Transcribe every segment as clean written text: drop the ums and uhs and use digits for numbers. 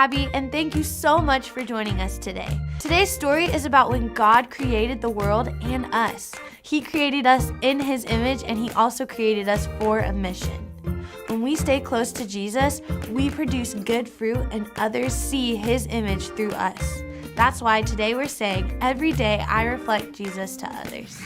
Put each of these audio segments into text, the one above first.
Abby, and thank you so much for joining us today. Today's story is about when God created the world and us. He created us in His image, and He also created us for a mission. When we stay close to Jesus, we produce good fruit, and others see His image through us. That's why today we're saying, every day I reflect Jesus to others.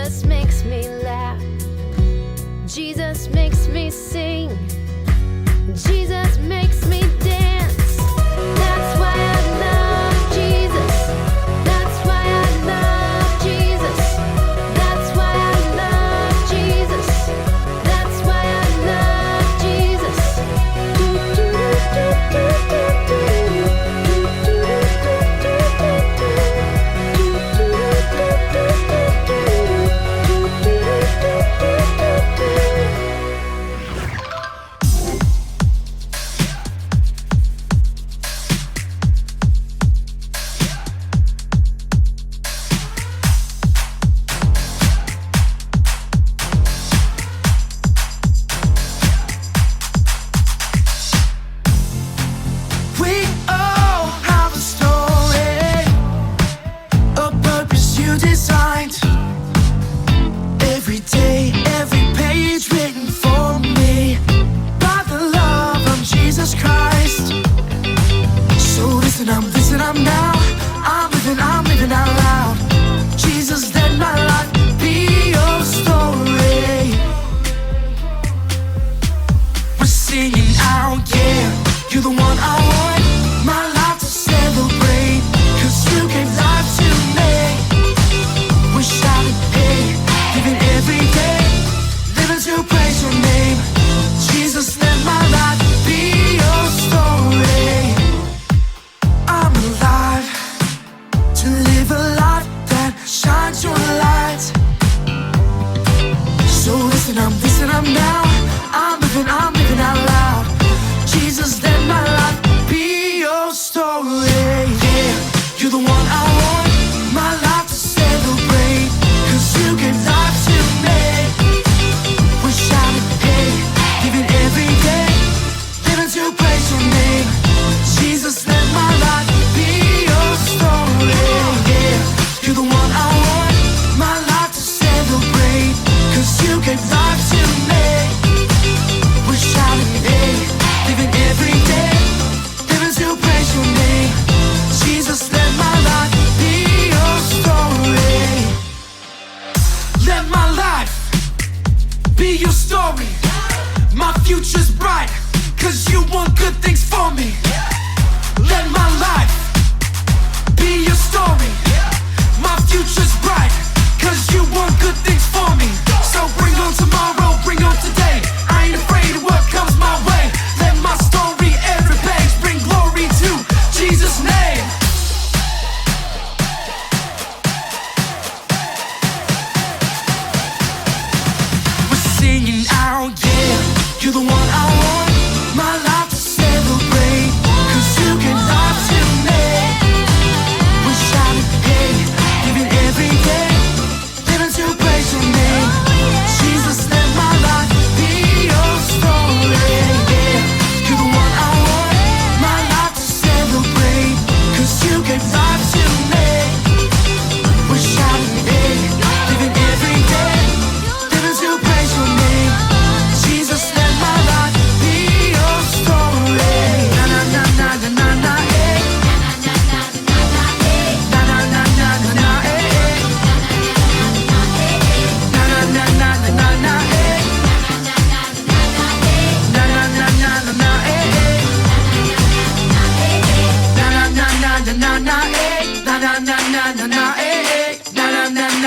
Jesus makes me laugh. Jesus makes me sing. Jesus makes me dance. That's why I love Jesus. That's why I love Jesus. That's why I love Jesus. That's why I love Jesus.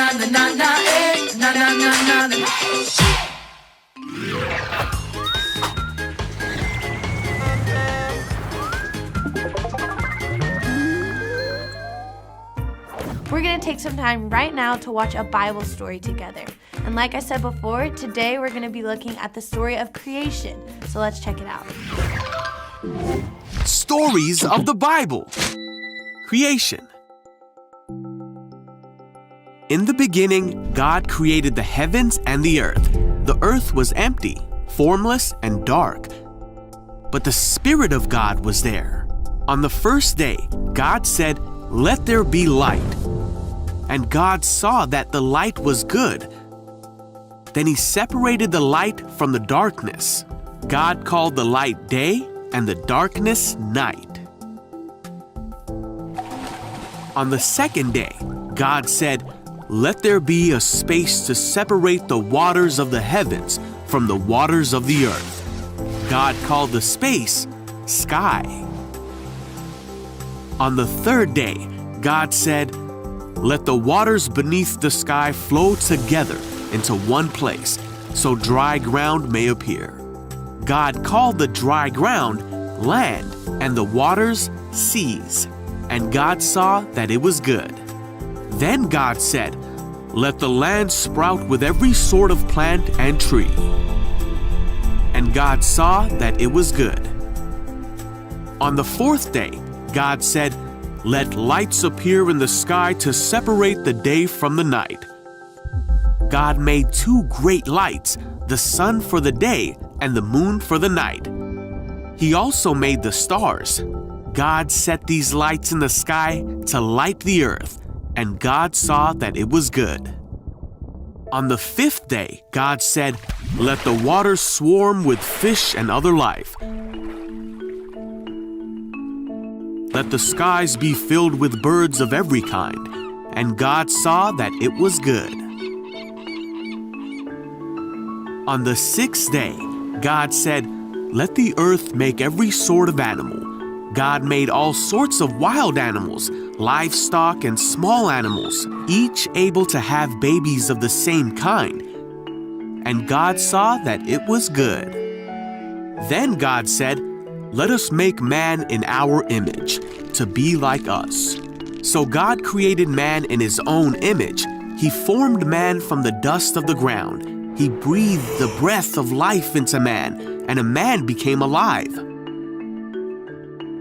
na na na na, eh, na na na na na. We're going to take some time right now to watch a Bible story together. And like I said before, today we're going to be looking at the story of creation. So let's check it out. Stories of the Bible. Creation. In the beginning, God created the heavens and the earth. The earth was empty, formless, and dark. But the Spirit of God was there. On the first day, God said, "Let there be light." And God saw that the light was good. Then He separated the light from the darkness. God called the light day and the darkness night. On the second day, God said, "Let there be a space to separate the waters of the heavens from the waters of the earth." God called the space sky. On the third day, God said, "Let the waters beneath the sky flow together into one place, so dry ground may appear." God called the dry ground land and the waters seas, and God saw that it was good. Then God said, "Let the land sprout with every sort of plant and tree." And God saw that it was good. On the fourth day, God said, "Let lights appear in the sky to separate the day from the night." God made two great lights, the sun for the day and the moon for the night. He also made the stars. God set these lights in the sky to light the earth, and God saw that it was good. On the fifth day, God said, "Let the waters swarm with fish and other life. Let the skies be filled with birds of every kind." And God saw that it was good. On the sixth day, God said, "Let the earth make every sort of animal." God made all sorts of wild animals, livestock and small animals, each able to have babies of the same kind. And God saw that it was good. Then God said, "Let us make man in our image, to be like us." So God created man in His own image. He formed man from the dust of the ground. He breathed the breath of life into man, and a man became alive.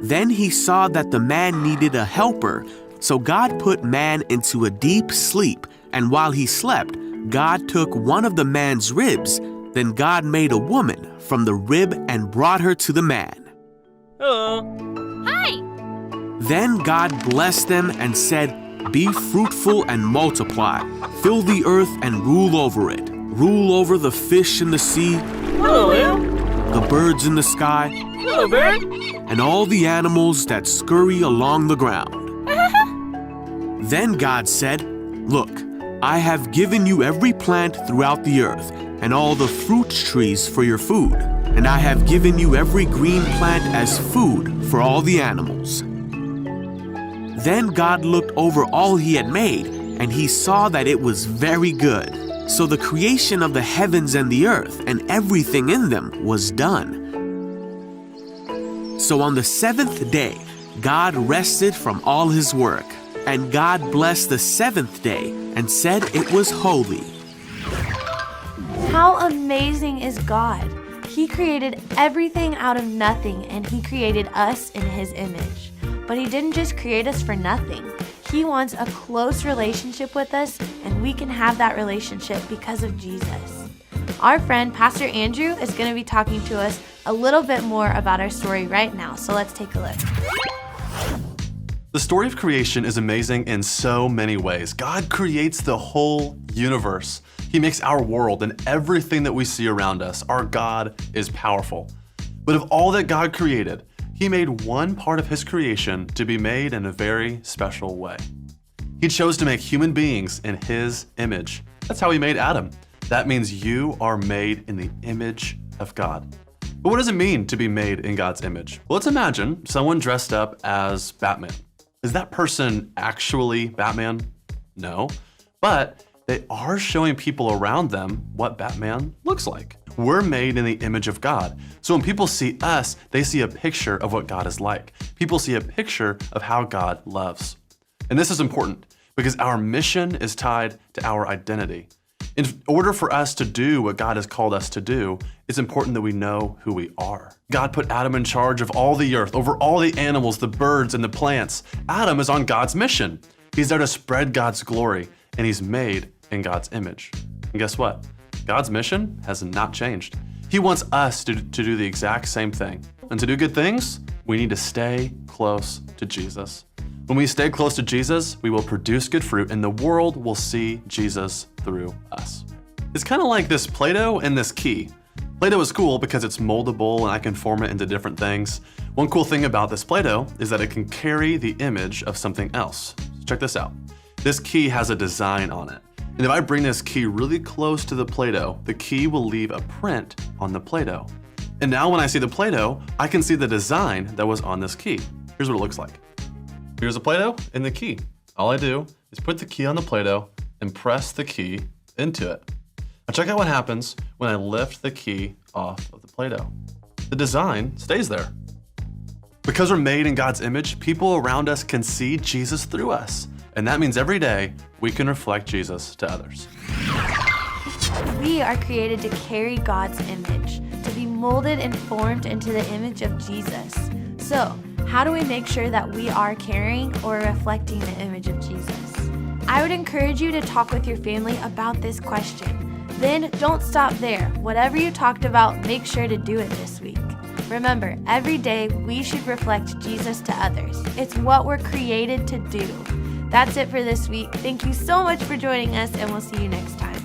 Then He saw that the man needed a helper, so God put man into a deep sleep, and while he slept, God took one of the man's ribs. Then God made a woman from the rib and brought her to the man. Hello. Hi! Then God blessed them and said, "Be fruitful and multiply. Fill the earth and rule over it. Rule over the fish in the sea, Hello, Will. the birds in the sky, Hello, Bird. and all the animals that scurry along the ground." Then God said, "Look, I have given you every plant throughout the earth, and all the fruit trees for your food, and I have given you every green plant as food for all the animals." Then God looked over all He had made, and He saw that it was very good. So the creation of the heavens and the earth and everything in them was done. So on the seventh day, God rested from all His work, and God blessed the seventh day and said it was holy. How amazing is God? He created everything out of nothing, and He created us in His image. But He didn't just create us for nothing. He wants a close relationship with us, and we can have that relationship because of Jesus. Our friend, Pastor Andrew, is going to be talking to us a little bit more about our story right now, so let's take a look. The story of creation is amazing in so many ways. God creates the whole universe. He makes our world and everything that we see around us. Our God is powerful. But of all that God created, He made one part of His creation to be made in a very special way. He chose to make human beings in His image. That's how He made Adam. That means you are made in the image of God. But what does it mean to be made in God's image? Well, let's imagine someone dressed up as Batman. Is that person actually Batman? No. But they are showing people around them what Batman looks like. We're made in the image of God. So when people see us, they see a picture of what God is like. People see a picture of how God loves. And this is important because our mission is tied to our identity. In order for us to do what God has called us to do, it's important that we know who we are. God put Adam in charge of all the earth, over all the animals, the birds, and the plants. Adam is on God's mission. He's there to spread God's glory, and he's made in God's image. And guess what? God's mission has not changed. He wants us to do the exact same thing. And to do good things, we need to stay close to Jesus. When we stay close to Jesus, we will produce good fruit, and the world will see Jesus through us. It's kind of like this Play-Doh and this key. Play-Doh is cool because it's moldable and I can form it into different things. One cool thing about this Play-Doh is that it can carry the image of something else. So check this out. This key has a design on it. And if I bring this key really close to the Play-Doh, the key will leave a print on the Play-Doh. And now when I see the Play-Doh, I can see the design that was on this key. Here's what it looks like. Here's a Play-Doh and the key. All I do is put the key on the Play-Doh and press the key into it. Now check out what happens when I lift the key off of the Play-Doh. The design stays there. Because we're made in God's image, people around us can see Jesus through us. And that means every day we can reflect Jesus to others. We are created to carry God's image, to be molded and formed into the image of Jesus. So, how do we make sure that we are carrying or reflecting the image of Jesus? I would encourage you to talk with your family about this question. Then don't stop there. Whatever you talked about, make sure to do it this week. Remember, every day we should reflect Jesus to others. It's what we're created to do. That's it for this week. Thank you so much for joining us, and we'll see you next time.